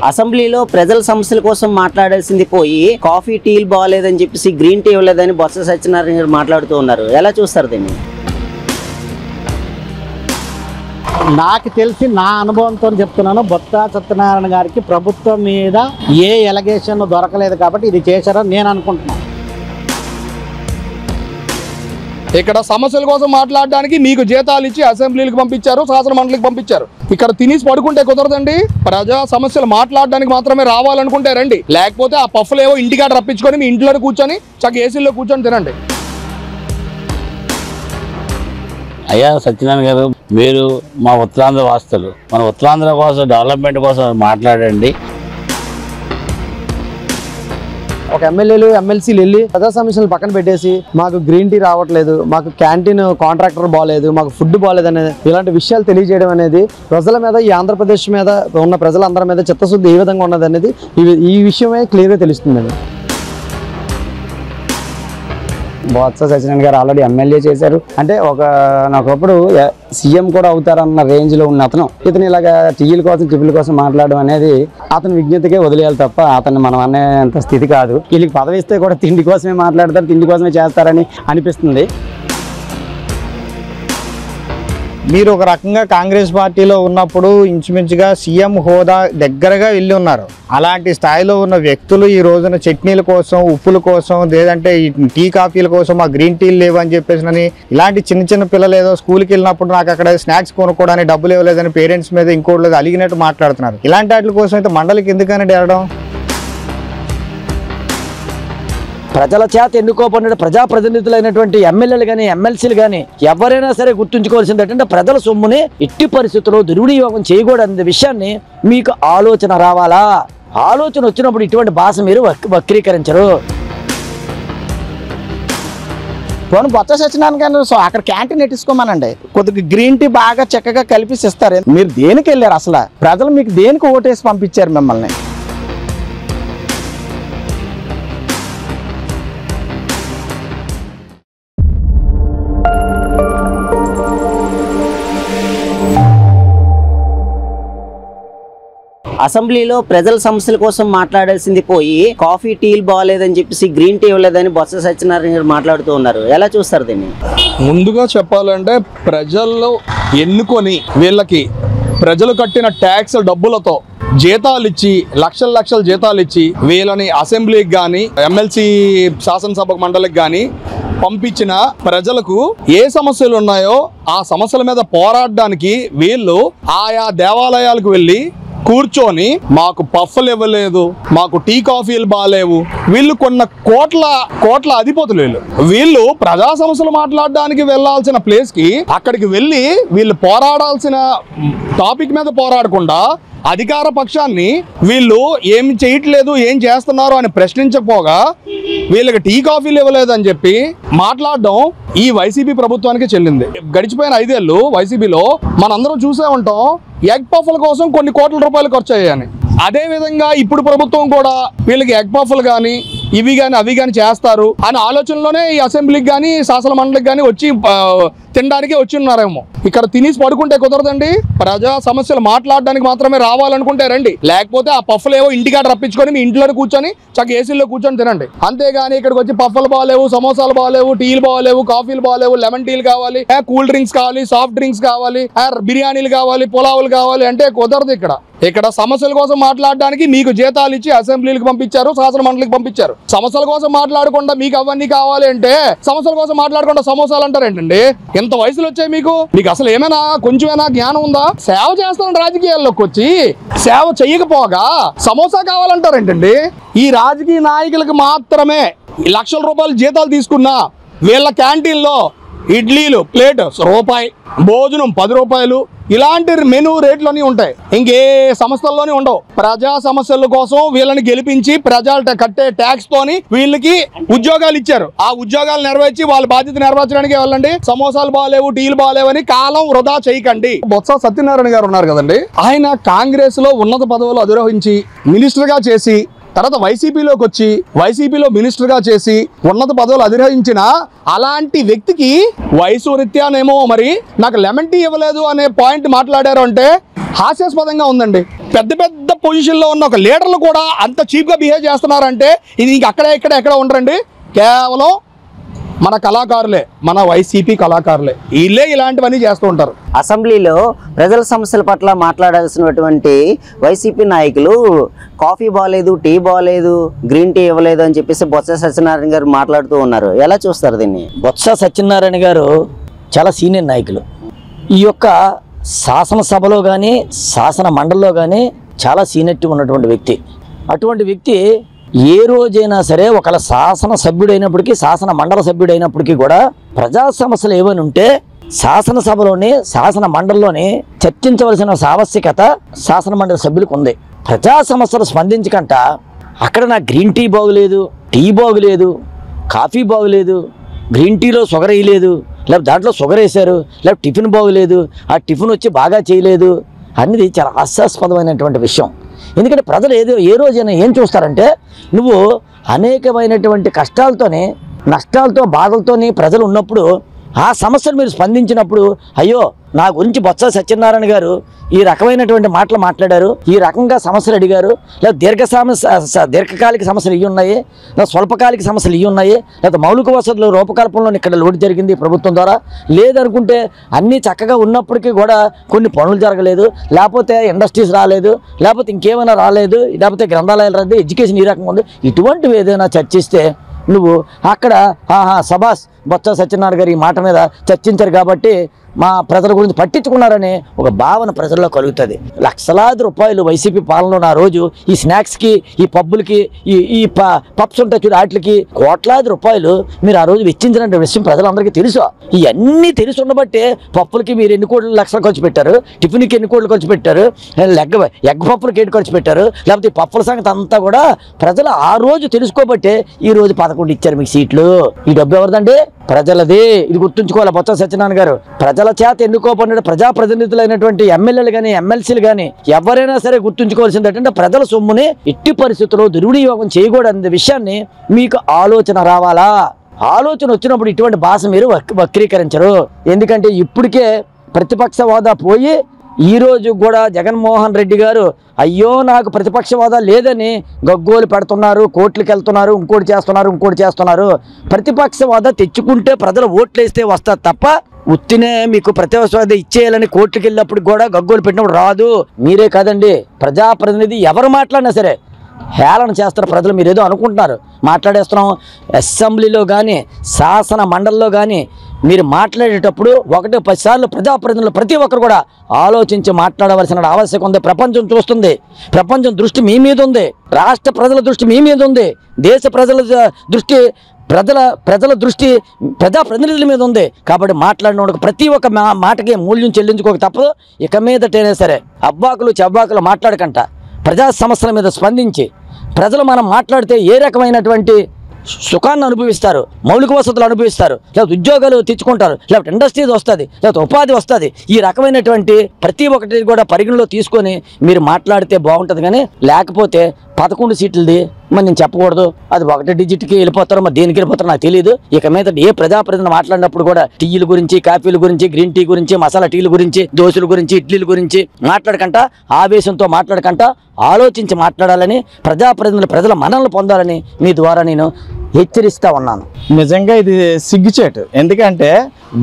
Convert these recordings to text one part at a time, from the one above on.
అసెంబ్లీలో ప్రజల సమస్యల కోసం మాట్లాడాల్సింది పోయి కాఫీ టీలు బాగలేదని చెప్పేసి గ్రీన్ టీ ఇవ్వలేదని బొత్స సత్యనారాయణ గారు మాట్లాడుతూ ఉన్నారు. ఎలా చూస్తారు దీన్ని? నాకు తెలిసి నా అనుభవంతో చెప్తున్నాను, బొత్స సత్యనారాయణ గారికి ప్రభుత్వం మీద ఏ ఎలిగేషన్ దొరకలేదు కాబట్టి ఇది చేశారని నేను అనుకుంటున్నాను. ఇక్కడ సమస్యల కోసం మాట్లాడడానికి మీకు జీతాలు ఇచ్చి అసెంబ్లీలకు పంపించారు, శాసన మండలికి పంపించారు. ఇక్కడ తినేసి పడుకుంటే కుదరదండి. ప్రజా సమస్యలు మాట్లాడడానికి మాత్రమే రావాలనుకుంటే రండి, లేకపోతే ఆ పఫ్లు ఏవో ఇంటికాడ రప్పించుకొని మీ ఇంట్లోనే కూర్చొని చక్క ఏసీలో కూర్చొని తినండి. అయ్యా సత్యనారాయణ గారు, మీరు మా ఉత్తరాంధ్ర వాస్తులు, మన ఉత్తరాంధ్ర కోసం డెవలప్మెంట్ కోసం మాట్లాడండి. ఒక ఎమ్మెల్యేలు ఎమ్మెల్సీలు వెళ్ళి ప్రజా సమస్యలు పక్కన పెట్టేసి మాకు గ్రీన్ టీ రావట్లేదు, మాకు క్యాంటీన్ కాంట్రాక్టర్ బాగాలేదు, మాకు ఫుడ్ బాగాలేదు అనేది ఇలాంటి విషయాలు తెలియజేయడం అనేది ప్రజల మీద, ఈ ఆంధ్రప్రదేశ్ మీద ఉన్న ప్రజలందరి మీద చిత్తశుద్ధి ఏ విధంగా ఉన్నది అనేది ఈ విషయమే క్లియర్గా తెలుస్తుందండి. బొత్స సత్యనారాయణ గారు ఆల్రెడీ ఎమ్మెల్యే చేశారు అంటే ఒకప్పుడు సీఎం కూడా అవుతారన్న రేంజ్లో ఉన్న అతను ఇతను ఇలాగా టీల కోసం టిఫిన్ల కోసం మాట్లాడడం అనేది అతని విజ్ఞతకే వదిలేయాలి తప్ప అతన్ని మనం అనేంత స్థితి కాదు. వీళ్ళకి పదవి ఇస్తే కూడా తిండి కోసమే మాట్లాడతారు, తిండి కోసమే చేస్తారని అనిపిస్తుంది. మీరు ఒక రకంగా కాంగ్రెస్ పార్టీలో ఉన్నప్పుడు ఇంచుమించుగా సీఎం హోదా దగ్గరగా వెళ్ళి ఉన్నారు. అలాంటి స్థాయిలో ఉన్న వ్యక్తులు ఈ రోజున చట్నీల కోసం, ఉప్పుల కోసం, లేదంటే టీ కాఫీల కోసం ఆ గ్రీన్ టీలు లేవు అని చెప్పేసి ఇలాంటి చిన్న చిన్న పిల్లలు ఏదో స్కూల్కి వెళ్ళినప్పుడు నాకు అక్కడ స్నాక్స్ కొనుక్కోవడానికి డబ్బులు ఇవ్వలేదని పేరెంట్స్ మీద ఇంకోటి లేదు అలిగినట్టు మాట్లాడుతున్నారు. ఇలాంటి వాటి కోసం అయితే మండలికి ఎందుకని వెళ్ళడం? ప్రజల చేత ఎన్నుకోబడిన ప్రజాప్రతినిధులైనటువంటి ఎమ్మెల్యేలు కానీ ఎమ్మెల్సీలు కానీ ఎవరైనా సరే గుర్తుంచుకోవాల్సింది ఏంటంటే ప్రజల సొమ్ముని ఎట్టి పరిస్థితుల్లో దుర్వినియోగం చేయకూడదనే విషయాన్ని మీకు ఆలోచన రావాలా. ఆలోచన వచ్చినప్పుడు ఇటువంటి భాష మీరు వక్రీకరించరు. పోను బొత్స సత్యనారాయణ గారు అక్కడ క్యాంటీన్ ఎట్టించుకోమనండి, కొద్దిగా గ్రీన్ టీ బాగా చక్కగా కలిపిసి ఇస్తారు. మీరు దేనికి వెళ్ళారు? అసలు ప్రజలు మీకు దేనికి ఓటేసి పంపించారు మిమ్మల్ని? అసెంబ్లీలో ప్రజల సమస్యల కోసం మాట్లాడాల్సింది పోయి కాఫీ టీలు బాగలేదని చెప్పేసి గ్రీన్ టీ ఇవ్వలేదని బొత్స సత్యనారాయణ గారు మాట్లాడుతూ ఉన్నారు. ఎలా చూస్తారు దీన్ని? ముందుగా చెప్పాలంటే ప్రజల్లో ఎన్నుకొని వీళ్ళకి ప్రజలు కట్టిన ట్యాక్స్ డబ్బులతో జీతాలు ఇచ్చి లక్షల జీతాలు ఇచ్చి వీళ్ళని అసెంబ్లీకి కానీ ఎమ్మెల్సీ శాసనసభ మండలికి కానీ పంపించిన ప్రజలకు ఏ సమస్యలు ఉన్నాయో ఆ సమస్యల మీద పోరాడడానికి వీళ్ళు ఆయా దేవాలయాలకు వెళ్ళి కూర్చొని మాకు పఫ్లు ఇవ్వలేదు, మాకు టీ కాఫీలు బాగాలేవు, వీళ్ళు కొన్న కోట్ల అధిపతులు వీళ్ళు ప్రజా సమస్యలు మాట్లాడడానికి వెళ్లాల్సిన ప్లేస్ కి అక్కడికి వెళ్ళి వీళ్ళు పోరాడాల్సిన టాపిక్ మీద పోరాడకుండా అధికార పక్షాన్ని వీళ్ళు ఏం చేయట్లేదు, ఏం చేస్తున్నారు అని ప్రశ్నించకపోగా వీళ్ళకి టీ కాఫీలు ఇవ్వలేదని చెప్పి మాట్లాడడం ఈ వైసీపీ ప్రభుత్వానికి చెల్లింది. గడిచిపోయిన 5 ఏళ్ళు వైసీపీలో మనందరం చూసే ఉంటాం ఎగ్ పఫ్ల కోసం కొన్ని కోట్ల రూపాయలు ఖర్చు అయ్యాయని. అదే విధంగా ఇప్పుడు ప్రభుత్వం కూడా వీళ్ళకి ఎగ్ పఫ్లు కానీ ఇవి కానీ అవి కానీ చేస్తారు అనే ఆలోచనలోనే ఈ అసెంబ్లీకి కానీ శాసన మండలికి కానీ వచ్చి తినడానికి వచ్చి ఉన్నారేమో. ఇక్కడ తినేసి పడుకుంటే కుదరదండి. ప్రజా సమస్యలు మాట్లాడడానికి మాత్రమే రావాలనుకుంటే రండి, లేకపోతే ఆ పఫ్లు ఏవో ఇంటికాడ రప్పించుకొని మీ ఇంట్లోనే కూర్చొని చక్క ఏసీలో కూర్చొని తినండి. అంతేగాని ఇక్కడికి వచ్చి పఫ్లు బాగాలేవు, సమోసాలు బాగాలేవు, టీలు బాగాలేవు, కాఫీలు బాగాలేవు, లెమన్ టీలు కావాలి, కూల్ డ్రింక్స్ కావాలి, సాఫ్ట్ డ్రింక్స్ కావాలి, బిర్యానీలు కావాలి, పులావులు కావాలి అంటే కుదరదు. ఇక్కడ సమస్యల కోసం మాట్లాడడానికి మీకు జీతాలు ఇచ్చి అసెంబ్లీలకు పంపించారు, శాసన మండలికి పంపించారు. సమస్యల కోసం మాట్లాడకుండా మీకు అవన్నీ కావాలి అంటే సమస్యల కోసం మాట్లాడకుండా సమోసాలు అంటారేంటండి? ఎంత వయసులో వచ్చాయి మీకు అసలు ఏమైనా కొంచెమైనా జ్ఞానం ఉందా? సేవ చేస్తారండి రాజకీయాల్లోకి వచ్చి, సేవ చెయ్యకపోగా సమోసా కావాలంటారేంటండి? ఈ రాజకీయ నాయకులకు మాత్రమే లక్షల రూపాయలు జీతాలు తీసుకున్నా వీళ్ళ క్యాంటీన్లో ఇడ్లీలు ప్లేట్ రూపాయి, భోజనం 10 రూపాయలు, ఇలాంటి మెనూ రేట్లోనే ఉంటాయి. ఇంకే సంస్థల్లోనే ఉండవు. ప్రజా సమస్యల కోసం వీళ్ళని గెలిపించి ప్రజలు కట్టే ట్యాక్స్ తోని వీళ్ళకి ఉద్యోగాలు ఇచ్చారు. ఆ ఉద్యోగాలు నెరవేర్చి వాళ్ళ బాధ్యత నెరవేర్చడానికి వెళ్ళండి. సమోసాలు బాగాలేవు, టీలు బాగాలేవని కాలం వృధా చేయకండి. బొత్స సత్యనారాయణ గారు ఉన్నారు కదండి, ఆయన కాంగ్రెస్ లో ఉన్నత పదవులు అధిరోహించి మినిస్టర్ గా చేసి తర్వాత వైసీపీలోకి వచ్చి వైసీపీలో మినిస్టర్గా చేసి ఉన్నత పదవులు అధిరోహించిన అలాంటి వ్యక్తికి వయసు రీత్యానేమో మరి నాకు లెమన్ టీ ఇవ్వలేదు అనే పాయింట్ మాట్లాడారు అంటే హాస్యాస్పదంగా ఉందండి. పెద్ద పెద్ద పొజిషన్లో ఉన్న ఒక లీడర్లు కూడా అంత చీప్గా బిహేవ్ చేస్తున్నారంటే ఇది ఇంక ఎక్కడ ఉండరండి, కేవలం మన కళాకారులే, మన వైసీపీ కళాకారులే, వీళ్ళే ఇలాంటివన్నీ చేస్తూ ఉంటారు. అసెంబ్లీలో ప్రజల సమస్యల పట్ల మాట్లాడాల్సినటువంటి వైసీపీ నాయకులు కాఫీ బాగాలేదు, టీ బాగాలేదు, గ్రీన్ టీ ఇవ్వలేదు అని చెప్పేసి బొత్స సత్యనారాయణ గారు మాట్లాడుతూ ఉన్నారు. ఎలా చూస్తారు దీన్ని? బొత్స సత్యనారాయణ గారు చాలా సీనియర్ నాయకులు. ఈ యొక్క శాసనసభలో కానీ శాసన మండలిలో కానీ చాలా సీనియర్టీ ఉన్నటువంటి వ్యక్తి. అటువంటి వ్యక్తి ఏ రోజైనా సరే ఒకవేళ శాసన సభ్యుడైనప్పటికీ శాసన మండల సభ్యుడైనప్పటికీ కూడా ప్రజా సమస్యలు ఏమైనా ఉంటే శాసనసభలోని శాసన మండలిలోని చర్చించవలసిన ఆవశ్యకత శాసన మండలి సభ్యులకు ఉంది. ప్రజా సమస్యలు స్పందించకంట అక్కడ నాకు గ్రీన్ టీ బాగులేదు, టీ బాగులేదు, కాఫీ బాగులేదు, గ్రీన్ టీలో షుగర్ వేయలేదు, లేకపోతే దాంట్లో షుగర్ వేశారు, లేకపోతే టిఫిన్ బాగులేదు, ఆ టిఫిన్ వచ్చి బాగా చేయలేదు అనేది చాలా హాస్యాస్పదమైనటువంటి విషయం. ఎందుకంటే ప్రజలు ఏ రోజైనా ఏం చూస్తారంటే నువ్వు అనేకమైనటువంటి కష్టాలతోని నష్టాలతో బాధలతోని ప్రజలు ఉన్నప్పుడు ఆ సమస్యలు మీరు స్పందించినప్పుడు అయ్యో నా గురించి బొత్స సత్యనారాయణ గారు ఈ రకమైనటువంటి మాటలు మాట్లాడారు, ఈ రకంగా సమస్యలు అడిగారు, లేదా దీర్ఘకాలిక సమస్యలు ఇవి ఉన్నాయి, లేదా స్వల్పకాలిక సమస్యలు ఇవి ఉన్నాయి, లేదా మౌలిక వసతులు రూపకల్పనలో ఇక్కడ లోటు జరిగింది ప్రభుత్వం ద్వారా, లేదనుకుంటే అన్నీ చక్కగా ఉన్నప్పటికీ కూడా కొన్ని పనులు జరగలేదు, లేకపోతే ఇండస్ట్రీస్ రాలేదు, లేకపోతే ఇంకేమైనా రాలేదు, లేకపోతే గ్రంథాలయాలు రాలేదు, ఎడ్యుకేషన్ ఈ రకంగా ఉంది, ఇటువంటివి ఏదైనా చర్చిస్తే నువ్వు అక్కడ సభాస్ బొత్స సత్యనారాయణ గారు ఈ మాట మీద చర్చించారు కాబట్టి మా ప్రజల గురించి పట్టించుకున్నారనే ఒక భావన ప్రజల్లో కలుగుతుంది. లక్షలాది రూపాయలు వైసీపీ పాలనలో ఆ రోజు ఈ స్నాక్స్కి, ఈ పబ్బులకి, ఈ పబ్స్ ఉంటాయి చూడు వాటికి కోట్లాది రూపాయలు మీరు ఆ రోజు వెచ్చించిన విషయం ప్రజలందరికీ తెలుసు. ఇవన్నీ తెలిసి ఉండబట్టే పప్పులకి మీరు ఎన్ని కోట్ల లక్షలు ఖర్చు పెట్టారు, టిఫిన్కి ఎన్ని కోట్లు ఖర్చు పెట్టారు, ఎగ్ పప్పులకి ఎన్ని ఖర్చు పెట్టారు, లేకపోతే ఈ పప్పుల సంగతి అంతా కూడా ప్రజలు ఆ రోజు తెలుసుకోబట్టే ఈ రోజు 11 ఇచ్చారు మీకు సీట్లు. ఈ డబ్బు ఎవరిదండి? ప్రజలది. ఇది గుర్తుంచుకోవాలి బొత్స సత్యనారాయణ గారు. ప్రజల చేత ఎన్నుకోబడిన ప్రజాప్రతినిధులైనటువంటి ఎమ్మెల్యేలు కానీ ఎమ్మెల్సీలు కానీ ఎవరైనా సరే గుర్తుంచుకోవాల్సింది ఏంటంటే ప్రజల సొమ్ముని ఎట్టి పరిస్థితుల్లో దుర్వినియోగం చేయకూడదనే విషయాన్ని మీకు ఆలోచన రావాలా. ఆలోచన వచ్చినప్పుడు ఇటువంటి భాష మీరు వక్రీకరించరు. ఎందుకంటే ఇప్పటికే ప్రతిపక్ష హోదా పోయి ఈ రోజు కూడా జగన్మోహన్ రెడ్డి గారు అయ్యో నాకు ప్రతిపక్ష హోదా లేదని గగ్గోలు పెడుతున్నారు, కోర్టులకు వెళ్తున్నారు, ఇంకోటి చేస్తున్నారు. ప్రతిపక్ష హోదా తెచ్చుకుంటే ప్రజలు ఓట్లు వేస్తే వస్తారు తప్ప ఉత్తినే మీకు ప్రతిపక్ష హోదా ఇచ్చేయాలని కోర్టుకు వెళ్ళినప్పుడు కూడా గగ్గోలు పెట్టినప్పుడు రాదు. మీరే కాదండి, ప్రజాప్రతినిధి ఎవరు మాట్లాడినా సరే హేళన చేస్తారు ప్రజలు. మీరు ఏదో అనుకుంటున్నారు మాట్లాడేస్తున్నాం. అసెంబ్లీలో కానీ శాసన మండలిలో కానీ మీరు మాట్లాడేటప్పుడు 1-10 సార్లు ప్రజాప్రతినిధులు ప్రతి ఒక్కరు కూడా ఆలోచించి మాట్లాడవలసిన ఆవశ్యకత ఉంది. ప్రపంచం చూస్తుంది, ప్రపంచం దృష్టి మీ మీద ఉంది, రాష్ట్ర ప్రజల దృష్టి మీ మీద ఉంది, దేశ ప్రజల దృష్టి ప్రజల దృష్టి ప్రజాప్రతినిధుల మీద ఉంది. కాబట్టి మాట్లాడిన ప్రతి ఒక్క మాటకి మూల్యం చెల్లించుకోక తప్పదు. ఇక మీదటైనా సరే అబ్బాకులు చెవ్వాకులు మాట్లాడకంట ప్రజా సమస్యల మీద స్పందించి ప్రజలు మనం మాట్లాడితే ఏ రకమైనటువంటి సుఖాన్ని అనుభవిస్తారు, మౌలిక వసతులు అనుభవిస్తారు, లేకపోతే ఉద్యోగాలు తెచ్చుకుంటారు, లేకపోతే ఇండస్ట్రీస్ వస్తుంది, లేకపోతే ఉపాధి వస్తుంది. ఈ రకమైనటువంటి ప్రతి ఒక్కటి కూడా పరిగణలో తీసుకొని మీరు మాట్లాడితే బాగుంటుంది. కానీ లేకపోతే 11 సీట్లది మరి నేను చెప్పకూడదు, అది 1 డిజిట్కి వెళ్ళిపోతారో మరి దేనికి వెళ్ళిపోతారో నాకు తెలియదు. ఇక మీద ఏ ప్రజాప్రతినిధి మాట్లాడినప్పుడు కూడా టీల గురించి, కాఫీల గురించి, గ్రీన్ టీ గురించి, మసాలా టీల గురించి, దోశల గురించి, ఇడ్లీల గురించి మాట్లాడకంట, ఆవేశంతో మాట్లాడకంట ఆలోచించి మాట్లాడాలని, ప్రజాప్రతినిధులు ప్రజల మనల్ని పొందాలని మీ ద్వారా నేను హెచ్చరిస్తా ఉన్నాను. నిజంగా ఇది సిగ్గుచేటు. ఎందుకంటే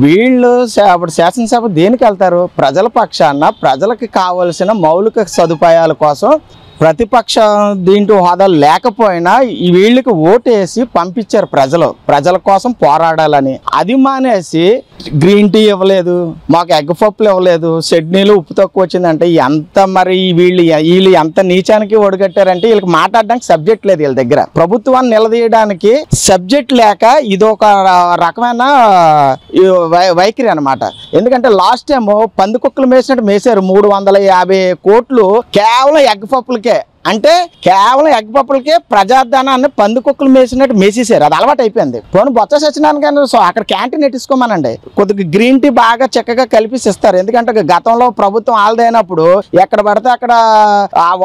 వీళ్ళు అప్పుడు శాసనసభ దేనికి వెళ్తారు? ప్రజల పక్షాన ప్రజలకు కావలసిన మౌలిక సదుపాయాల కోసం ప్రతిపక్ష దీంట్లో హోదా లేకపోయినా వీళ్ళకి ఓటేసి పంపించారు ప్రజల కోసం పోరాడాలని. అది మానేసి గ్రీన్ టీ ఇవ్వలేదు, మాకు ఎగ్ పప్పులు ఇవ్వలేదు, చట్నీలు ఉప్పు తక్కువ వచ్చిందంటే ఎంత మరి వీళ్ళు ఎంత నీచానికి ఒడిగట్టారంటే వీళ్ళకి మాట్లాడడానికి సబ్జెక్ట్ లేదు వీళ్ళ దగ్గర. ప్రభుత్వాన్ని నిలదీయడానికి సబ్జెక్ట్ లేక ఇదొక రకమైన వైఖరి అనమాట. ఎందుకంటే లాస్ట్ టైం పందికొక్కులు మేసినట్టు మేసారు 350 కోట్లు కేవలం ఎగ్ పప్పులకే. అంటే కేవలం ఎగ్ పప్పులకే ప్రజాధనాన్ని పందికొక్కులు మేసినట్టు మేసేసారు. అది అలవాటు అయిపోయింది. పోనీ బొత్స సత్యనారాయణ గారు సో అక్కడ క్యాంటీన్ ఎట్టించుకోమనండి, కొద్దిగా గ్రీన్ టీ బాగా చక్కగా కలిపి ఇస్తారు. ఎందుకంటే గతంలో ప్రభుత్వం ఆల్దైనప్పుడు ఎక్కడ పడితే అక్కడ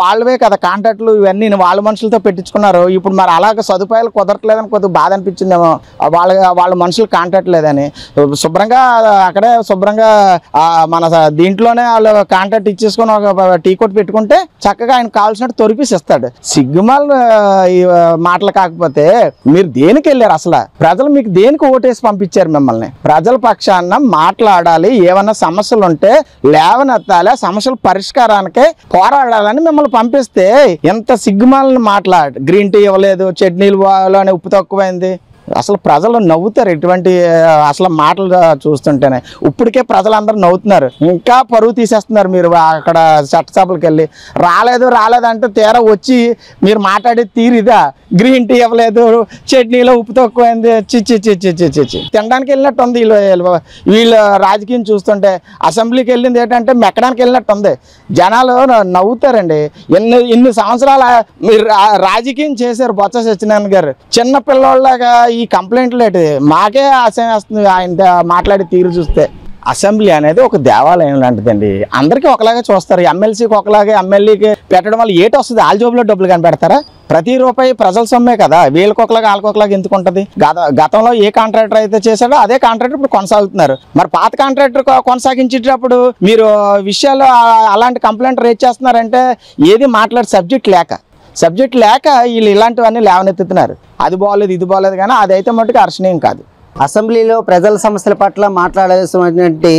వాళ్ళవే కదా కాంట్రాక్ట్లు ఇవన్నీ వాళ్ళ మనుషులతో పెట్టించుకున్నారు. ఇప్పుడు మరి అలాగ సదుపాయాలు కుదరట్లేదని కొద్దిగా బాధ అనిపించిందేమో, వాళ్ళ మనుషులు కాంట్రాక్ట్ లేదని. శుభ్రంగా అక్కడే శుభ్రంగా మన దీంట్లోనే వాళ్ళు కాంట్రాక్ట్ ఇచ్చేసుకొని ఒక టీ కొట్టు పెట్టుకుంటే చక్కగా ఆయన కావాల్సినట్టు తొరిపిసి ఇస్తాడు. సిగ్గుమాల మాటలు కాకపోతే మీరు దేనికి వెళ్ళారు? అసలు ప్రజలు మీకు దేనికి ఓటేసి పంపించారు? మిమ్మల్ని ప్రజల పక్షాన మాట్లాడాలి, ఏమన్నా సమస్యలు ఉంటే లేవనెత్తాలి, సమస్యల పరిష్కారానికి పోరాడాలని మిమ్మల్ని పంపిస్తే ఎంత సిగ్గుమాలని మాట్లాడు. గ్రీన్ టీ ఇవ్వలేదు, చట్నీలు ఉప్పు తక్కువైంది. అసలు ప్రజలు నవ్వుతారు ఇటువంటి అసలు మాటలు చూస్తుంటేనే. ఇప్పటికే ప్రజలందరూ నవ్వుతున్నారు, ఇంకా పరువు తీసేస్తున్నారు. మీరు అక్కడ చట్టసభలకు వెళ్ళి రాలేదు అంటే తీరా వచ్చి మీరు మాట్లాడే తీరు ఇదా? గ్రీన్ టీ ఇవ్వలేదు, చట్నీలో ఉప్పు తక్కువైంది, చిచ్చి తినడానికి వెళ్ళినట్టు ఉంది. వీళ్ళు రాజకీయం చూస్తుంటే అసెంబ్లీకి వెళ్ళింది ఏంటంటే మెక్కడానికి వెళ్ళినట్టు ఉంది. జనాలు నవ్వుతారండి. ఇన్ని సంవత్సరాల మీరు రాజకీయం చేశారు బొత్స సత్యనారాయణ గారు. చిన్న పిల్లోళ్ళగా ఈ కంప్లైంట్లు ఏంటి? మాకే ఆశయం వేస్తుంది ఆయన మాట్లాడే తీరు చూస్తే. అసెంబ్లీ అనేది ఒక దేవాలయం లాంటిదండి. అందరికీ ఒకలాగే చూస్తారు. ఎమ్మెల్సీకి ఒకలాగే, ఎమ్మెల్యేకి పెట్టడం వల్ల ఏటి వస్తుంది? వాళ్ళ జోబులో డబ్బులు కనిపెడతారా? ప్రతి రూపాయి ప్రజల సొమ్మే కదా. వీళ్ళకి ఒకలాగా వాళ్ళకి ఒకలాగా ఎందుకు ఉంటుంది? గతంలో ఏ కాంట్రాక్టర్ అయితే చేశాడో అదే కాంట్రాక్టర్ ఇప్పుడు కొనసాగుతున్నారు. మరి పాత కాంట్రాక్టర్ కొనసాగించేటప్పుడు మీరు విషయాలు అలాంటి కంప్లైంట్ రేజ్ చేస్తున్నారంటే ఏది మాట్లాడే సబ్జెక్ట్ లేక వీళ్ళు ఇలాంటివన్నీ లేవనెత్తుతున్నారు. అది బాగోలేదు, ఇది బాగోలేదు, కానీ అదైతే మటుకు హర్షణీయం కాదు. అసెంబ్లీలో ప్రజల సమస్యల పట్ల మాట్లాడాల్సినటువంటి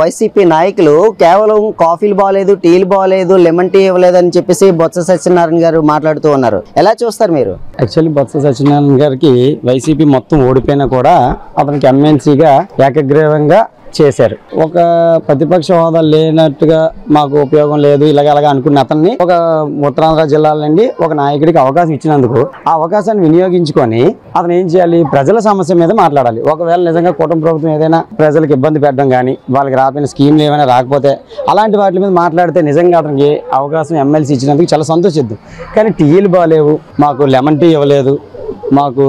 వైసీపీ నాయకులు కేవలం కాఫీలు బాగలేదు, టీలు బాగలేదు, లెమన్ టీ ఇవ్వలేదు అని చెప్పేసి బొత్స సత్యనారాయణ గారు మాట్లాడుతూ ఉన్నారు. ఎలా చూస్తారు మీరు? యాక్చువల్లీ బొత్స సత్యనారాయణ గారికి వైసీపీ మొత్తం ఓడిపోయినా కూడా అతనికి ఎమ్మెల్సీగా ఏకగ్రీవంగా చేశారు. ఒక ప్రతిపక్ష హోదా లేనట్టుగా మాకు ఉపయోగం లేదు ఇలాగ అనుకున్న అతన్ని ఒక ఉత్తరాంధ్ర జిల్లాల నుండి ఒక నాయకుడికి అవకాశం ఇచ్చినందుకు ఆ అవకాశాన్ని వినియోగించుకొని అతను ఏం చేయాలి? ప్రజల సమస్య మీద మాట్లాడాలి. ఒకవేళ నిజంగా కుటుంబ ప్రభుత్వం ఏదైనా ప్రజలకు ఇబ్బంది పెట్టడం కానీ, వాళ్ళకి రాపోయిన స్కీమ్లు ఏమైనా రాకపోతే అలాంటి వాటి మీద మాట్లాడితే నిజంగా అతనికి అవకాశం ఎమ్మెల్సీ ఇచ్చినందుకు చాలా సంతోషిద్దాం. కానీ టీలు బాగాలేవు, మాకు లెమన్ టీ ఇవ్వలేదు, మాకు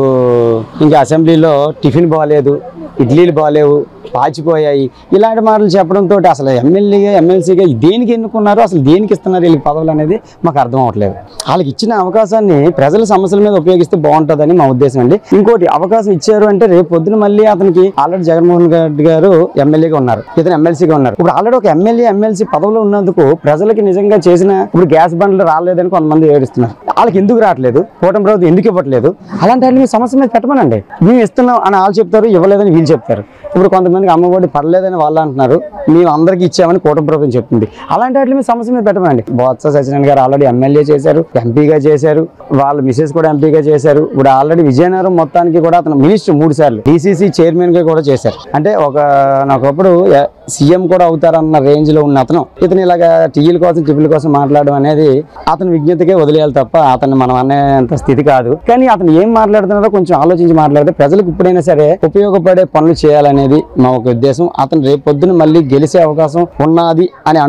ఇంకా అసెంబ్లీలో టిఫిన్ బాగాలేదు, ఇడ్లీలు బాగాలేవు, పాచిపోయాయి, ఇలాంటి మాటలు చెప్పడంతో అసలు ఎమ్మెల్సీగా దేనికి ఎన్నుకున్నారు, అసలు దేనికి ఇస్తున్నారు వీళ్ళకి పదవులు అనేది మాకు అర్థం అవ్వట్లేదు. వాళ్ళకి ఇచ్చిన అవకాశాన్ని ప్రజల సమస్యల మీద ఉపయోగిస్తే బాగుంటుందని మా ఉద్దేశం అండి. ఇంకోటి, అవకాశం ఇచ్చారు అంటే రేపు పొద్దున మళ్ళీ అతనికి ఆల్రెడీ జగన్మోహన్ రెడ్డి గారు ఎమ్మెల్యేగా ఉన్నారు, ఇతను ఎమ్మెల్సీగా ఉన్నారు. ఇప్పుడు ఆల్రెడీ ఒక ఎమ్మెల్సీ పదవిలో ఉన్నందుకు ప్రజలకి నిజంగా చేసిన ఇప్పుడు గ్యాస్ బండ్లు రాలేదని కొంతమంది ఏడుస్తున్నారు. వాళ్ళకి ఎందుకు రావట్లేదు? కూటమి ప్రభుత్వం ఎందుకు ఇవ్వట్లేదు? అలాంటి వాళ్ళు మీ సమస్య మీద పెట్టమనండి. మేము ఇస్తున్నాం అని వాళ్ళు చెప్తారు, ఇవ్వలేదని వీళ్ళు చెప్తారు. ఇప్పుడు కొంతమందికి అమ్మఒడి పర్లేదని వాళ్ళు అంటున్నారు, మేము అందరికీ ఇచ్చామని కూటమి ప్రభుత్వం చెప్తుంది. అలాంటి వాటి మీద సమస్య మీద పెట్టమనండి. బొత్స సత్యనారాయణ గారు ఆల్రెడీ ఎమ్మెల్యే చేశారు, ఎంపీగా చేశారు, వాళ్ళ మిసెస్ కూడా ఎంపీగా చేశారు. ఇప్పుడు ఆల్రెడీ విజయనగరం మొత్తానికి కూడా అతను మినిస్టర్ 3 సార్లు డీసీసీ చైర్మన్ గా కూడా చేశారు. అంటే ఒకప్పుడు సీఎం కూడా అవుతారన్న రేంజ్ లో ఉన్న అతను ఇతను ఇలాగా టీల కోసం టిఫిన్ల కోసం మాట్లాడడం అనేది అతని విజ్ఞతకే వదిలేయాలి తప్ప అతను మనం అనేంత స్థితి కాదు. కానీ అతను ఏం మాట్లాడుతున్నారో కొంచెం ఆలోచించి మాట్లాడితే ప్రజలకు ఇప్పుడైనా సరే ఉపయోగపడే పనులు చేయాలనేది మా ఒక ఉద్దేశం. అతను రేపు పొద్దున మళ్ళీ గెలిచే అవకాశం ఉన్నది అని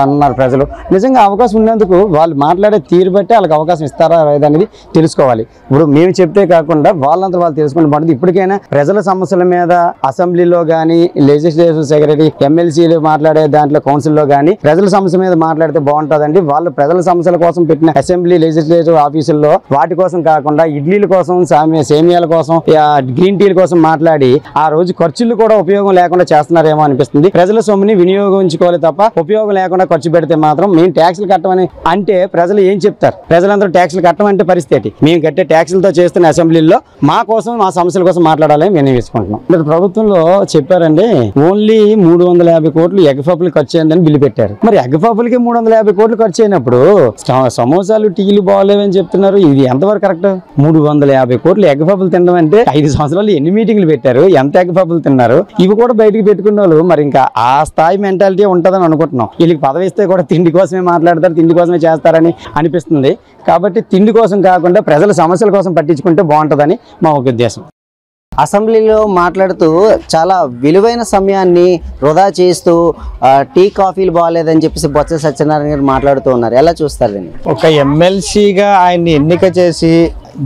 అన్నారు ప్రజలు. నిజంగా అవకాశం ఉన్నందుకు వాళ్ళు మాట్లాడే తీరు బట్టి వాళ్ళకి అవకాశం ఇస్తారా లేదనేది తెలుసుకోవాలి. ఇప్పుడు మేము చెప్తే కాకుండా వాళ్ళంతా వాళ్ళు తెలుసుకుని పడుతుంది. ఇప్పటికైనా ప్రజల సమస్యల మీద అసెంబ్లీలో కానీ, లెజిస్లేటివ్ సెక్రటరీ, ఎమ్మెల్సీలు మాట్లాడే దాంట్లో కౌన్సిల్లో కానీ ప్రజల సమస్య మీద మాట్లాడితే బాగుంటుందండి. వాళ్ళు ప్రజల సమస్యల కోసం పెట్టిన అసెంబ్లీ లెజిస్లేటివ్ ఆఫీసుల్లో వాటి కోసం కాకుండా ఇడ్లీల కోసం, సేమియాల కోసం, గ్రీన్ టీల కోసం మాట్లాడి ఆ రోజు ఖర్చులు కూడా ఉపయోగం లేకుండా చేస్తున్నారేమో అనిపిస్తుంది. ప్రజల సొమ్ముని వినియోగించుకోవాలి తప్ప ఉపయోగం లేకుండా ఖర్చు పెడితే మాత్రం మేము ట్యాక్సులు కట్టమని అంటే ప్రజలు ఏం చెప్తారు? ప్రజలందరూ ట్యాక్సులు కట్టమంటే పరిస్థితి మేము కట్టే ట్యాక్సులతో చేస్తున్న అసెంబ్లీలో మా కోసం, మా సమస్యల కోసం మాట్లాడాలని వినియోగించుకుంటున్నాం. ప్రభుత్వంలో చెప్పారండి ఓన్లీ 350 కోట్లు ఎగ్గపప్పులు ఖర్చు అయిందని బిల్లు పెట్టారు. మరి ఎగ్గపప్పులకి 350 కోట్లు ఖర్చు అయినప్పుడు సమోసాలు, టీలు బాగోలేవని చెప్తున్నారు. ఇది ఎంతవరకు కరెక్ట్? 350 కోట్లు ఎగ్గపప్పులు తినడం అంటే 5 సంవత్సరాలు ఎన్ని మీటింగ్లు పెట్టారు, ఎంత ఎగ్గపప్పులు తిన్నారు? ఇవి కూడా బయటకు పెట్టుకున్న వాళ్ళు మరి ఇంకా ఆ స్థాయి మెంటాలిటీ ఉంటుందని అనుకుంటున్నాం. వీళ్ళకి పదవి ఇస్తే కూడా తిండి కోసమే మాట్లాడతారు, తిండి కోసమే చేస్తారని అనిపిస్తుంది. కాబట్టి తిండి కోసం కాకుండా ప్రజల సమస్యల కోసం పట్టించుకుంటే బాగుంటుందని మా ఒక ఉద్దేశం. అసెంబ్లీలో మాట్లాడుతూ చాలా విలువైన సమయాన్ని వృధా చేస్తూ టీ కాఫీలు బాగాలేదని చెప్పేసి బొత్స సత్యనారాయణ గారు మాట్లాడుతూ ఉన్నారు. ఎలా చూస్తారు దీన్ని? ఒక ఎమ్మెల్సీగా ఆయన్ని ఎన్నిక చేసి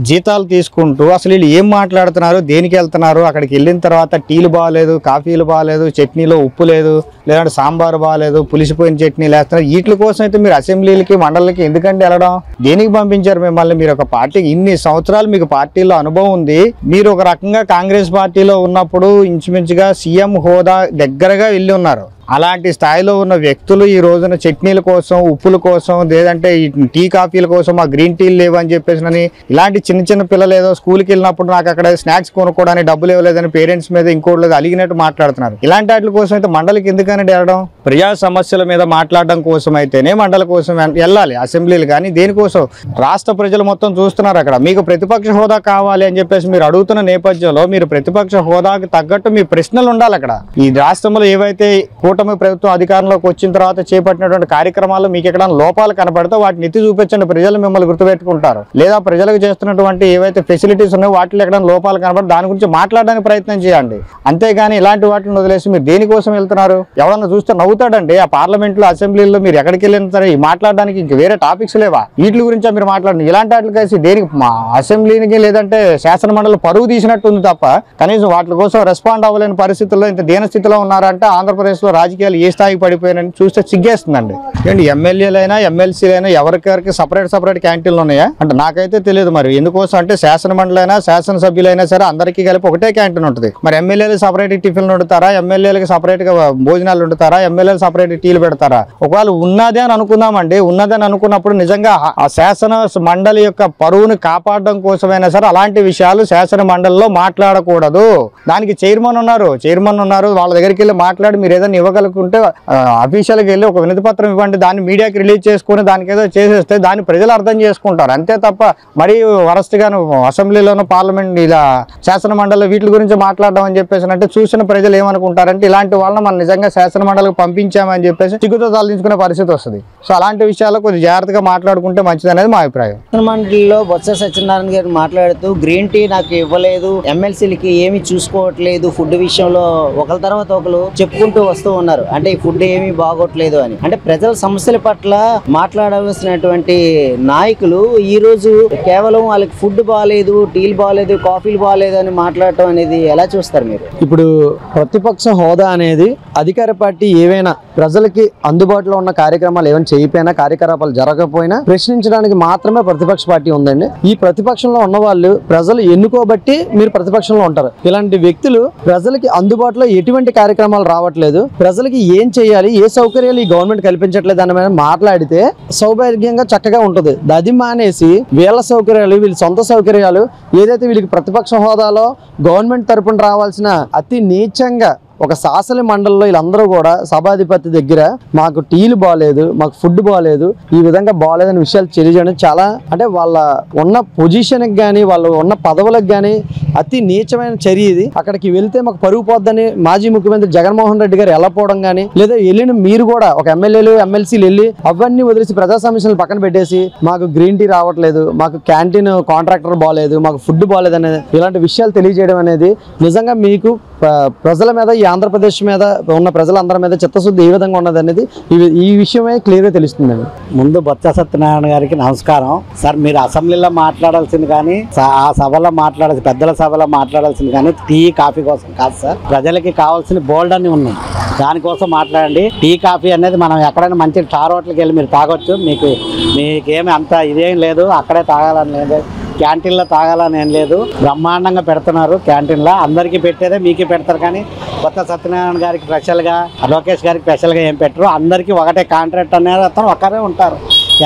జీతాలు తీసుకుంటూ అసలు వీళ్ళు ఏం మాట్లాడుతున్నారు, దేనికి వెళ్తున్నారు, అక్కడికి వెళ్ళిన తర్వాత టీలు బాగాలేదు, కాఫీలు బాగాలేదు, చట్నీలో ఉప్పు లేదు, లేదంటే సాంబారు బాగాలేదు, పులిసిపోయిన చట్నీలు వేస్తున్నారు. వీటి కోసం అయితే మీరు అసెంబ్లీలకి మండలికి ఎందుకంటే వెళ్ళడం? దేనికి పంపించారు మిమ్మల్ని? మీరు ఒక పార్టీకి ఇన్ని సంవత్సరాలు మీకు పార్టీలో అనుభవం ఉంది. మీరు ఒక రకంగా కాంగ్రెస్ పార్టీలో ఉన్నప్పుడు ఇంచుమించుగా సీఎం హోదా దగ్గరగా వెళ్ళి ఉన్నారు. అలాంటి స్థాయిలో ఉన్న వ్యక్తులు ఈ రోజున చట్నీల కోసం, ఉప్పుల కోసం, లేదంటే టీ కాఫీల కోసం మా గ్రీన్ టీలు లేవు అని చెప్పేసి ఇలాంటి చిన్న చిన్న పిల్లలు ఏదో స్కూల్కి వెళ్ళినప్పుడు నాకు అక్కడ స్నాక్స్ కొనుక్కోవడానికి డబ్బులు ఇవ్వలేదని పేరెంట్స్ మీద ఇంకోటి లేదు అలిగినట్టు మాట్లాడుతున్నారు. ఇలాంటి వాటి కోసం అయితే మండలికి ఎందుకని వెళ్ళడం? ప్రజా సమస్యల మీద మాట్లాడడం కోసం అయితేనే మండలి కోసం వెళ్ళాలి అసెంబ్లీలు. కానీ దేనికోసం? రాష్ట్ర ప్రజలు మొత్తం చూస్తున్నారు. అక్కడ మీకు ప్రతిపక్ష హోదా కావాలి అని చెప్పేసి మీరు అడుగుతున్న నేపథ్యంలో మీరు ప్రతిపక్ష హోదాకి తగ్గట్టు మీ ప్రశ్నలు ఉండాలి. అక్కడ ఈ రాష్ట్రంలో ఏవైతే కూటమి ప్రభుత్వం అధికారంలోకి వచ్చిన తర్వాత చేపట్టినటువంటి కార్యక్రమాలు మీకు ఎక్కడ లోపాలు కనపడితే వాటిని ఎత్తి చూపించండి. ప్రజలు మిమ్మల్ని గుర్తుపెట్టుకుంటారు. లేదా ప్రజలకు చేస్తున్నటువంటి ఏవైతే ఫెసిలిటీస్ ఉన్నాయో వాటిలో ఎక్కడ లోపాలు కనపడి దాని గురించి మాట్లాడడానికి ప్రయత్నం చేయండి. అంతేగాని ఇలాంటి వాటిని వదిలేసి మీరు దేనికోసం వెళ్తున్నారు? ఎవరన్నా చూస్తే నవ్వుతాడండి. ఆ పార్లమెంట్లో అసెంబ్లీలో మీరు ఎక్కడికి వెళ్ళిన సరే మాట్లాడడానికి ఇంక వేరే టాపిక్స్ లేవా? వీటి గురించి మీరు మాట్లాడండి. ఇలాంటి వాటికి కలిసి దేనికి అసెంబ్లీకి లేదంటే శాసన మండలి పరువు తీసినట్టు ఉంది తప్ప కనీసం వాటి కోసం రెస్పాండ్ అవ్వలేని పరిస్థితుల్లో ఇంత దీనస్థితిలో ఉన్నారంటే ఆంధ్రప్రదేశ్లో రాజకీయాలు ఏ స్థాయికి పడిపోయాయని చూస్తే సిగ్గేస్తుందండి. ఏంటి ఎమ్మెల్యేలైనా ఎమ్మెల్సీలైనా ఎవరికెవరికి సపరేట్ క్యాంటీన్లు ఉన్నాయా అంటే నాకైతే తెలియదు. మరి ఎందుకోసం అంటే శాసన మండలైనా శాసనసభ్యులైనా సరే అందరికీ కలిపి ఒకటే క్యాంటీన్ ఉంటుంది. మరి ఎమ్మెల్యేలు సపరేట్ టిఫిన్లు వండుతారా? ఎమ్మెల్యేలకు సపరేట్ గా భోజనాలు వండుతారా? ఎమ్మెల్యేలు సపరేట్ టీలు పెడతారా? ఒకవేళ ఉన్నదే అని అనుకుందామండి. ఉన్నదని అనుకున్నప్పుడు నిజంగా ఆ శాసన మండలి యొక్క పరువుని కాపాడడం కోసమైనా సరే అలాంటి విషయాలు శాసన మండలిలో మాట్లాడకూడదు. దానికి చైర్మన్ ఉన్నారు. వాళ్ళ దగ్గరికి వెళ్ళి మాట్లాడి మీరు ఏదైనా ఇవ్వగలుగుతుంటే అఫీషియల్గా వెళ్ళి ఒక వినతి పత్రం ఇవ్వండి. దాన్ని మీడియాకి రిలీజ్ చేసుకుని దానికి ఏదో చేసేస్తే దాన్ని ప్రజలు అర్థం చేసుకుంటారు. అంతే తప్ప మరీ వరస్ట్ గాను అసెంబ్లీలోనూ పార్లమెంట్ ఇలా శాసన మండలి వీటి గురించి మాట్లాడడం అని చెప్పేసి అంటే చూసిన ప్రజలు ఏమనుకుంటారంటే ఇలాంటి వాళ్ళని మనం నిజంగా శాసన మండలికి పంపించామని చెప్పేసి సిగ్గుతో తలదించుకునే పరిస్థితి వస్తుంది. సో అలాంటి విషయాల్లో కొంచెం జాగ్రత్తగా మాట్లాడుకుంటే మంచిది అనేది మా అభిప్రాయం. మండలిలో బొత్స సత్యనారాయణ గారు మాట్లాడుతూ గ్రీన్ టీ నాకు ఇవ్వలేదు, ఎమ్మెల్సీలకి ఏమి చూసుకోవట్లేదు, ఫుడ్ విషయంలో ఒకరి తర్వాత ఒకరు చెప్పుకుంటూ వస్తూ ఉన్నారు. అంటే ఈ ఫుడ్ ఏమీ బాగోట్లేదు అని. అంటే ప్రజల సమస్యల పట్ల మాట్లాడవలసినటువంటి నాయకులు ఈ రోజు కేవలం వాళ్ళకి ఫుడ్ బాగాలేదు, టీలు బాగాలేదు, కాఫీలు బాగాలేదు అని మాట్లాడటం అనేది ఎలా చూస్తారు మీరు? ఇప్పుడు ప్రతిపక్ష హోదా అనేది అధికార పార్టీ ఏవైనా ప్రజలకి అందుబాటులో ఉన్న కార్యక్రమాలు ఏమైనా చేయకపోయినా, కార్యకలాపాలు జరగకపోయినా ప్రశ్నించడానికి మాత్రమే ప్రతిపక్ష పార్టీ ఉందండి. ఈ ప్రతిపక్షంలో ఉన్న వాళ్ళు ప్రజలు ఎన్నుకోబట్టి మీరు ప్రతిపక్షంలో ఉంటారు. ఇలాంటి వ్యక్తులు ప్రజలకి అందుబాటులో ఎటువంటి కార్యక్రమాలు రావట్లేదు, ప్రజలకి ఏం చేయాలి, ఏ సౌకర్యాలు ఈ గవర్నమెంట్ కల్పించట్లేదు అని మాట్లాడితే సౌభాగ్యంగా చక్కగా ఉంటుంది. అది మానేసి వీళ్ళ సౌకర్యాలు, వీళ్ళ సొంత సౌకర్యాలు ఏదైతే వీళ్ళకి ప్రతిపక్ష హోదాలో గవర్నమెంట్ తరపున రావాల్సిన అతి నీచంగా ఒక శాసన మండలిలో వీళ్ళందరూ కూడా సభాధిపతి దగ్గర మాకు టీలు బాగాలేదు, మాకు ఫుడ్ బాగాలేదు, ఈ విధంగా బాగాలేదని విషయాలు తెలియజేయడం చాలా అంటే వాళ్ళ ఉన్న పొజిషన్కి కానీ వాళ్ళు ఉన్న పదవులకు కానీ అతి నీచమైన చర్య ఇది. అక్కడికి వెళ్తే మాకు పరుగు పోద్దని మాజీ ముఖ్యమంత్రి జగన్మోహన్ రెడ్డి గారు వెళ్ళపోవడం కానీ, లేదా వెళ్ళిన మీరు కూడా ఒక ఎమ్మెల్యేలు ఎమ్మెల్సీలు వెళ్ళి అవన్నీ వదిలేసి ప్రజా సమస్యలను పక్కన పెట్టేసి మాకు గ్రీన్ టీ రావట్లేదు, మాకు క్యాంటీన్ కాంట్రాక్టర్ బాగాలేదు, మాకు ఫుడ్ బాగాలేదు అనేది ఇలాంటి విషయాలు తెలియజేయడం అనేది నిజంగా మీకు ప్రజల మీద, ఈ ఆంధ్రప్రదేశ్ మీద ఉన్న ప్రజలందరి మీద చిత్తశుద్ధి ఏ విధంగా ఉన్నది అనేది ఈ విషయమే క్లియర్గా తెలుస్తుందండి. ముందు బొత్స సత్యనారాయణ గారికి నమస్కారం. సార్, మీరు అసెంబ్లీలో మాట్లాడాల్సింది కానీ ఆ సభలో పెద్దల సభలో మాట్లాడాల్సింది కానీ టీ కాఫీ కోసం కాదు సార్. ప్రజలకి కావాల్సిన బోల్డ్ అన్ని ఉన్నాయి, దానికోసం మాట్లాడండి. టీ కాఫీ అనేది మనం ఎక్కడైనా మంచి స్టార్ హోటల్కి వెళ్ళి మీరు తాగొచ్చు. మీకేమి అంత ఇదేం లేదు, అక్కడే తాగాలని లేదు, క్యాంటీన్లో తాగాలని ఏం లేదు. బ్రహ్మాండంగా పెడుతున్నారు క్యాంటీన్లో. అందరికీ పెట్టేదే మీకే పెడతారు. కానీ బొత్స సత్యనారాయణ గారికి స్పెషల్గా, లోకేష్ గారికి స్పెషల్గా ఏం పెట్టరు. అందరికీ ఒకటే కాంట్రాక్ట్ అనేది అతను ఒకరే ఉంటారు.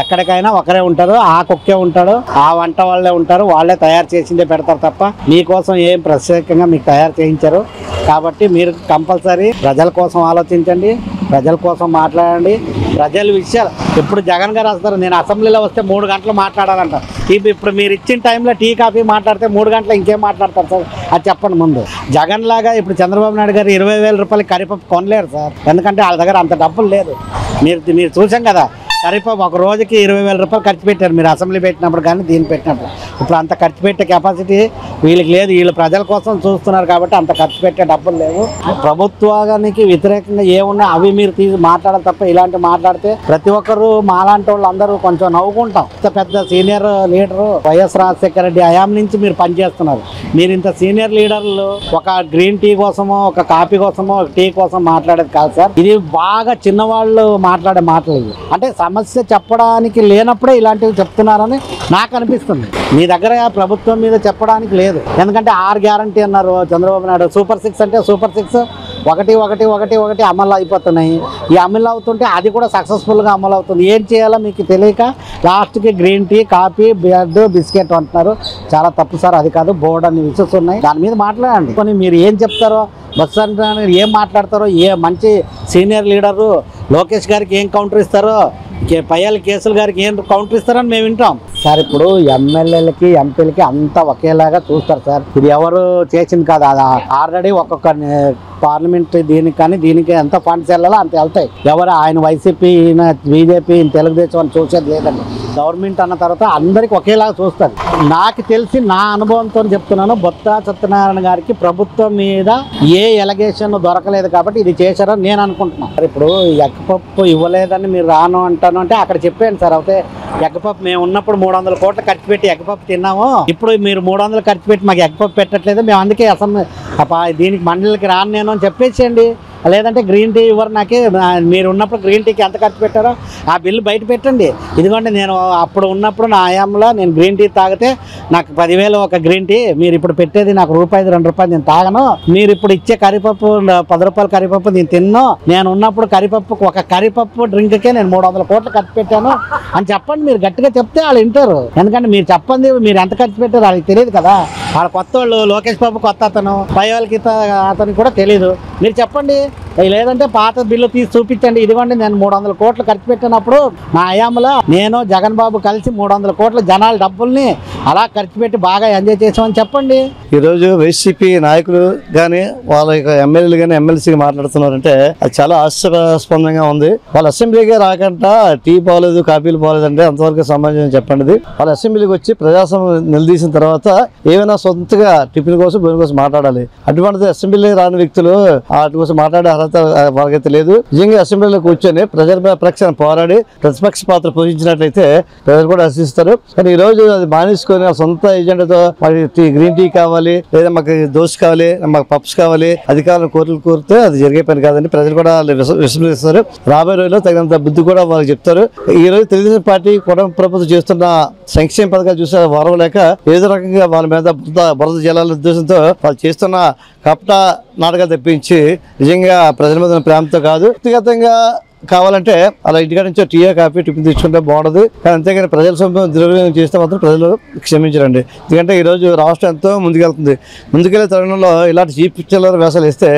ఎక్కడికైనా ఒకరే ఉంటారు. ఆ కుక్కే ఉంటాడు, ఆ వంట వాళ్ళే ఉంటారు, వాళ్ళే తయారు చేసిందే పెడతారు తప్ప మీకోసం ఏం ప్రత్యేకంగా మీకు తయారు చేయించరు. కాబట్టి మీరు కంపల్సరీ ప్రజల కోసం ఆలోచించండి, ప్రజల కోసం మాట్లాడండి. ప్రజల విషయాలు ఇప్పుడు జగన్ గారు వస్తారు, నేను అసెంబ్లీలో వస్తే 3 గంటలు మాట్లాడాలంట. ఇప్పుడు మీరు ఇచ్చిన టైంలో టీ కాఫీ మాట్లాడితే 3 గంటలు ఇంకేం మాట్లాడతారు సార్? అది చెప్పండి ముందు. జగన్ లాగా ఇప్పుడు చంద్రబాబు నాయుడు గారు 20,000 రూపాయలకి కరిపప్పు కొనలేరు సార్, ఎందుకంటే వాళ్ళ దగ్గర అంత డబ్బులు లేదు. మీరు చూసాం కదా, కరివేపాకు ఒక రోజుకి 20,000 రూపాయలు ఖర్చు పెట్టారు మీరు అసెంబ్లీ పెట్టినప్పుడు కానీ దీన్ని పెట్టినప్పుడు. ఇప్పుడు అంత ఖర్చు పెట్టే కెపాసిటీ వీళ్ళకి లేదు. వీళ్ళు ప్రజల కోసం చూస్తున్నారు కాబట్టి అంత ఖర్చు పెట్టే డబ్బులు లేవు. ప్రభుత్వానికి వ్యతిరేకంగా ఏమున్నా అవి మీరు మాట్లాడాలి తప్ప ఇలాంటి మాట్లాడితే ప్రతి ఒక్కరు మాలాంటి వాళ్ళు అందరూ కొంచెం నవ్వుకుంటాం. పెద్ద senior leader YS Rajasekhara Reddy హయాం నుంచి మీరు పనిచేస్తున్నారు. మీరు ఇంత సీనియర్ లీడర్లు ఒక గ్రీన్ టీ కోసమో ఒక కాఫీ కోసమో ఒక టీ కోసం మాట్లాడేది కాదు సార్. ఇది బాగా చిన్నవాళ్ళు మాట్లాడే మాటలు ఇవి. అంటే సమస్య చెప్పడానికి లేనప్పుడే ఇలాంటివి చెప్తున్నారని నాకు అనిపిస్తుంది. మీ దగ్గర ప్రభుత్వం మీద చెప్పడానికి లేదు. ఎందుకంటే 6 గ్యారంటీ అన్నారు చంద్రబాబు నాయుడు. సూపర్ 6 అంటే సూపర్ 6 ఒకటి అమలు అయిపోతున్నాయి. ఈ అమలు అవుతుంటే అది కూడా సక్సెస్ఫుల్గా అమలు అవుతుంది. ఏం చేయాలో మీకు తెలియక లాస్ట్కి green tea coffee bread biscuit అంటున్నారు. చాలా తప్పు సార్. అది కాదు, బోర్డు అన్ని విషయాలు ఉన్నాయి. దాని మీద మాట్లాడండి. కొన్ని మీరు ఏం చెప్తారో బస్సు అంటే ఏం మాట్లాడతారో ఏ మంచి సీనియర్ లీడరు లోకేష్ గారికి ఏం కౌంటర్ ఇస్తారో పయ్యాల కేసులు గారికి ఏం కౌంటర్ ఇస్తారని మేము వింటాం సార్. ఇప్పుడు ఎమ్మెల్యేలకి ఎంపీలకి అంతా ఒకేలాగా చూస్తారు సార్. ఇది ఎవరు చేసింది కాదు. అది ఆల్రెడీ ఒక్కొక్క పార్లమెంట్ దీనికి కానీ దీనికి ఎంత ఫండ్స్ వెళ్ళాలో అంత వెళ్తాయి. ఎవరు ఆయన వైసీపీ ఈయన బీజేపీ తెలుగుదేశం అని చూసేది లేదండి. గవర్నమెంట్ అన్న తర్వాత అందరికి ఒకేలాగా చూస్తారు. నాకు తెలిసి నా అనుభవంతో చెప్తున్నాను, బొత్స సత్యనారాయణ గారికి ప్రభుత్వం మీద ఏ ఎలిగేషన్ దొరకలేదు కాబట్టి ఇది చేశారని నేను అనుకుంటున్నాను. ఇప్పుడు ఎగ్గపప్పు ఇవ్వలేదని మీరు రాను అంటాను అంటే అక్కడ చెప్పాను సార్. అయితే ఎగ్గపప్పు మేము ఉన్నప్పుడు 300 కోట్లు ఖర్చు పెట్టి ఎగ్గపప్పు తిన్నాము. ఇప్పుడు మీరు 300 ఖర్చు పెట్టి మాకు ఎగ్గపప్పు పెట్టట్లేదు. మేము అందుకే అసెంబ్లీ దీనికి మండలికి రాను నేను అని చెప్పేసేయండి. లేదంటే గ్రీన్ టీ ఇవ్వరు నాకే. మీరు ఉన్నప్పుడు గ్రీన్ టీకి ఎంత ఖర్చు పెట్టారో ఆ బిల్లు బయట పెట్టండి. ఇదిగోండి నేను అప్పుడు ఉన్నప్పుడు నా హయాంలో నేను గ్రీన్ టీ తాగితే నాకు 10,000 ఒక గ్రీన్ టీ. మీరు ఇప్పుడు పెట్టేది నాకు రూపాయి 2 రూపాయలు నేను తాగను. మీరు ఇప్పుడు ఇచ్చే కరిపప్పు 10 రూపాయల కరిపప్పు నేను తిన్నాను. నేను ఉన్నప్పుడు కరిపప్పు ఒక కరిపప్పు డ్రింక్కే నేను 300 కోట్లు ఖర్చు పెట్టాను అని చెప్పండి. మీరు గట్టిగా చెప్తే వాళ్ళు వింటారు. ఎందుకంటే మీరు చెప్పండి మీరు ఎంత ఖర్చు పెట్టారో వాళ్ళకి తెలియదు కదా. వాళ్ళ కొత్త వాళ్ళు లోకేష్ బాబు కొత్త అతను, పై వాళ్ళకి అతనికి కూడా తెలియదు. మీరు చెప్పండి. లేదంటే పాత బిల్లు తీసి చూపించండి. ఇదిగోండి నేను 300 కోట్లు ఖర్చు పెట్టినప్పుడు నా హయాంలో నేను జగన్ బాబు కలిసి 300 కోట్ల జనాల డబ్బుల్ని అలా ఖర్చు పెట్టి బాగా ఎంజాయ్ చేసామని చెప్పండి. ఈరోజు వైసీపీ నాయకులు కానీ వాళ్ళ ఎమ్మెల్యేలు కానీ ఎమ్మెల్సీ మాట్లాడుతున్నారంటే అది చాలా హాస్యాస్పదంగా ఉంది. వాళ్ళ అసెంబ్లీగా రాకుండా టీ బాగలేదు కాఫీలు బాగలేదంటే అంతవరకు సమాజం చెప్పండి. వాళ్ళ అసెంబ్లీకి వచ్చి ప్రజాస్వామ్యం నిలదీసిన తర్వాత ఏమైనా సొంతగా టిఫిన్ కోసం భూమి కోసం మాట్లాడాలి. అటువంటిది అసెంబ్లీ రాని వ్యక్తులు వాటి కోసం మాట్లాడే అర్హత వాళ్ళకైతే లేదు. నిజంగా అసెంబ్లీలో కూర్చొని ప్రజల పక్షాన పోరాడి ప్రతిపక్ష పాత్ర పోషించినట్లయితే ప్రజలు కూడా హర్షిస్తారు. కానీ ఈ రోజు అది మానేసుకొని సొంత ఎజెండాతో మాకు గ్రీన్ టీ కావాలి, లేదా మాకు దోశ కావాలి, మాకు పప్స్ కావాలి, అధికారులు కోరితే అది జరిగే పని కాదని ప్రజలు కూడా విశ్వసిస్తారు. రాబోయే రోజుల్లో తగినంత బుద్ధి కూడా వాళ్ళకి చెప్తారు. ఈ రోజు తెలుగుదేశం పార్టీ కూడా ప్రభుత్వం చేస్తున్న సంక్షేమ పథకాలు చూసే వరవలేక ఏదో రకంగా వాళ్ళ మీద బురద జలాల ఉద్దేశంతో వాళ్ళు చేస్తున్న కపట నాటకాలు తెప్పించి నిజంగా ప్రజల మీద ప్రేమతో కాదు, వ్యక్తిగతంగా కావాలంటే అలా ఇంటికాడ నుంచి టీ కాఫీ టిఫిన్ తీసుకుంటే బాగుండదు. కానీ అంతేగాని ప్రజల సొమ్ము దుర్వినియోగం చేస్తే మాత్రం ప్రజలు క్షమించరండి. ఎందుకంటే ఈరోజు రాష్ట్రం ఎంతో ముందుకెళ్తుంది. ముందుకెళ్లే తరుణంలో ఇలాంటి చీప్ చిల్లర వేషాలు వేస్తే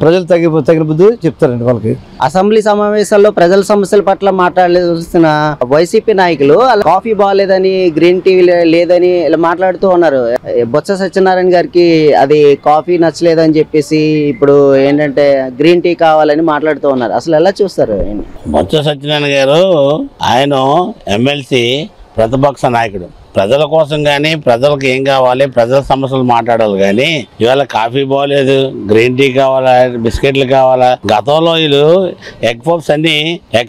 ప్రజలు తగిన బుద్ధి చెప్తారండి వాళ్ళకి. అసెంబ్లీ సమావేశాల్లో ప్రజల సమస్యల పట్ల మాట్లాడాల్సిన వైసీపీ నాయకులు కాఫీ బాగాలేదని గ్రీన్ టీ లేదని ఇలా మాట్లాడుతూ ఉన్నారు. బొత్స సత్యనారాయణ గారికి అది కాఫీ నచ్చలేదని చెప్పేసి ఇప్పుడు ఏంటంటే గ్రీన్ టీ కావాలని మాట్లాడుతూ ఉన్నారు. అసలు ఎలా చూస్తారు? బొత్స సత్యనారాయణ గారు ఆయన ఎమ్మెల్సీ ప్రతిపక్ష నాయకుడు. ప్రజల కోసం కానీ ప్రజలకు ఏం కావాలి, ప్రజల సమస్యలు మాట్లాడాలి. కానీ ఇవాళ కాఫీ బాగోలేదు, గ్రీన్ టీ కావాలా, బిస్కెట్లు కావాలా. గతంలో వీళ్ళు ఎగ్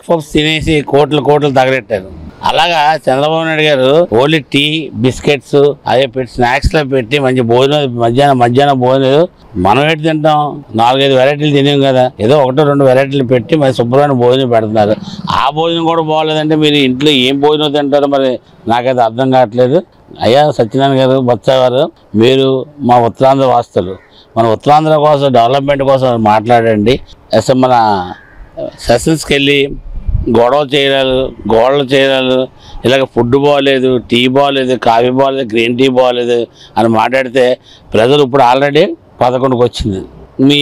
పఫ్స్ తినేసి కోట్లు తగలెట్టారు. అలాగా చంద్రబాబు నాయుడు గారు ఓన్లీ టీ బిస్కెట్స్ అదే పెట్టి స్నాక్స్ లో పెట్టి మంచి భోజనం మధ్యాహ్నం భోజనం మనం ఏంటి తింటాం, 4-5 వెరైటీలు తినేం కదా, ఏదో 1-2 వెరైటీలు పెట్టి మరి శుభ్రమైన భోజనం పెడుతున్నారు. ఆ భోజనం కూడా బాగోలేదంటే మీరు ఇంట్లో ఏం భోజనం తింటారో మరి నాకైతే అర్థం కావట్లేదు. అయ్యా సత్యనారాయణ గారు, బొత్స గారు, మీరు మా ఉత్తరాంధ్ర వాస్తులు, మన ఉత్తరాంధ్ర కోసం డెవలప్మెంట్ కోసం మాట్లాడండి. మన సెషన్స్కి వెళ్ళి గొడవలు చేయరాలు ఇలాగ ఫుడ్ బాగోలేదు, టీ బాగోలేదు, కాఫీ బాగోలేదు, గ్రీన్ టీ బాగోలేదు అని మాట్లాడితే ప్రజలు ఇప్పుడు ఆల్రెడీ 11కి వచ్చింది. మీ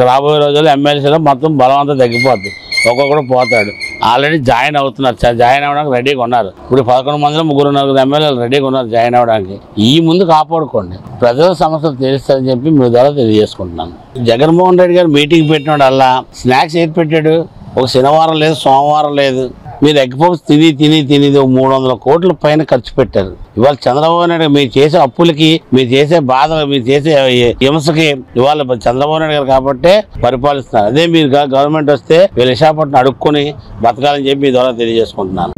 రాబోయే రోజుల్లో ఎమ్మెల్సీలో మొత్తం బలం అంతా తగ్గిపోద్ది, ఒక్కొక్కడు పోతాడు. ఆల్రెడీ జాయిన్ అవుతున్నారు, జాయిన్ అవ్వడానికి రెడీగా ఉన్నారు. ఇప్పుడు 11 మందిలో 3-4 ఎమ్మెల్యేలు రెడీగా ఉన్నారు జాయిన్ అవ్వడానికి. ఈ ముందు కాపాడుకోండి, ప్రజల సమస్యలు తెలుస్తారని చెప్పి మీ ద్వారా తెలియజేసుకుంటున్నాను. జగన్మోహన్ రెడ్డి గారు మీటింగ్ పెట్టినాడు అలా స్నాక్స్ ఏది పెట్టాడు? ఒక శనివారం లేదు, సోమవారం లేదు. మీరు ఎగ్ పఫ్స్ తిని 300 కోట్ల పైన ఖర్చు పెట్టారు. ఇవాళ చంద్రబాబు నాయుడు మీరు చేసే అప్పులకి, మీరు చేసే బాధలు, మీరు చేసే హింసకి ఇవాళ చంద్రబాబు నాయుడు గారు కాబట్టే పరిపాలిస్తున్నారు. అదే మీరు గవర్నమెంట్ వస్తే వీళ్ళు విశాఖపట్నం అడుక్కొని బతకాలని చెప్పి మీ ద్వారా తెలియజేసుకుంటున్నాను.